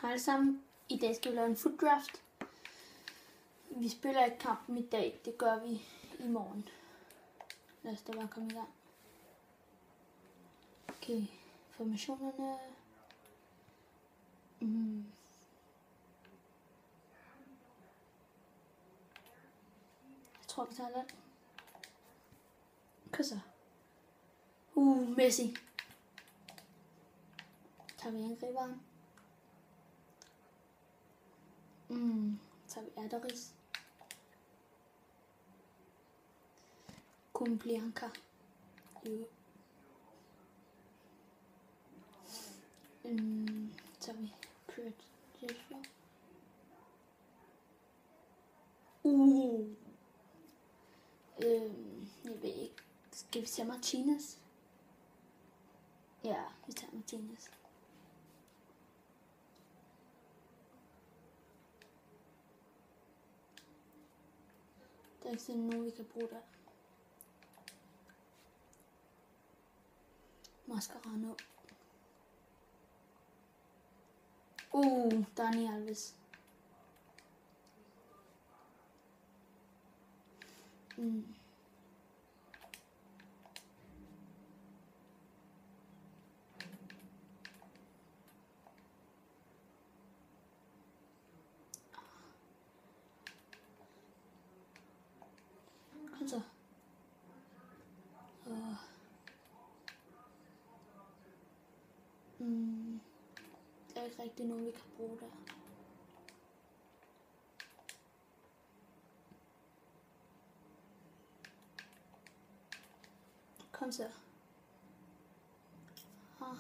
Hej alle sammen. I dag skal vi lave en foot draft. Vi spiller ikke kampen i dag. Det gør vi i morgen. Lad os da bare komme i gang. Okay, formationerne. Jeg tror, vi tager den. Hvad så? Messi. Tager vi angriberen. Tager vi Adderis. Kumplianka. Jo. Tager vi Kurt Jetflow. Jeg ved ikke. Skal vi tage Martinez? Ja, vi tager Martinez. Der er ikke sådan nogen, vi kan bruge der. Mascherano. Dani Alves. Kom så. Der er ikke rigtig nogen, vi kan bruge der. Kom så. Okay.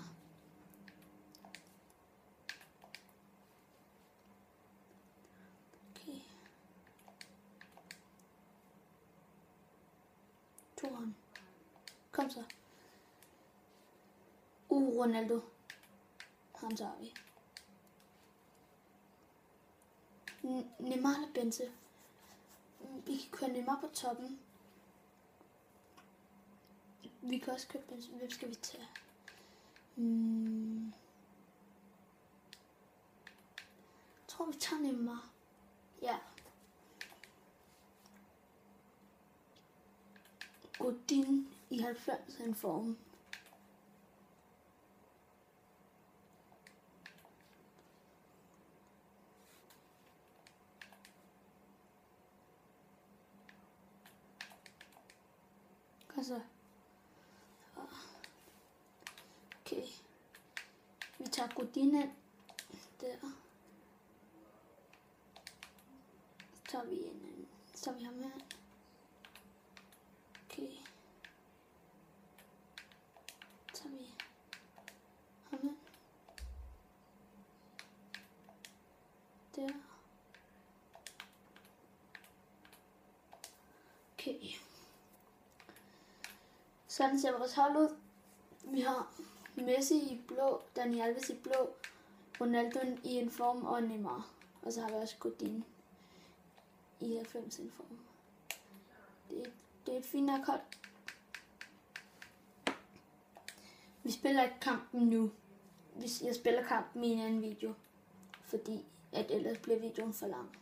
Toren. Kom så. Ronaldo. Ham tager vi. Neymar eller Bente. Vi kan køre Neymar på toppen. Vi kan også købe Bente. Hvem skal vi tage? Jeg tror vi tager Neymar. Ja. Godin i 90 form. Altså. Okay. Vi tager Godin ind. Der. Så tager vi en. Så tager vi ham her. Okay. Så tager vi ham her. Der. Okay. Sådan ser vores hold ud. Vi har Messi i blå, Dani Alves i blå, Ronaldo i en form og Neymar. Og så har vi også Godin i 90 en form. Det er et fint nok hold. Vi spiller ikke kampen nu. Jeg spiller kampen i en anden video, fordi at ellers bliver videoen for lang.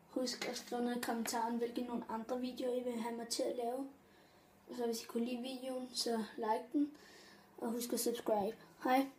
Husk at skrive ned i kommentaren, hvilke nogle andre videoer I vil have mig til at lave. Og så hvis I kunne lide videoen, så like den, og husk at subscribe. Hej!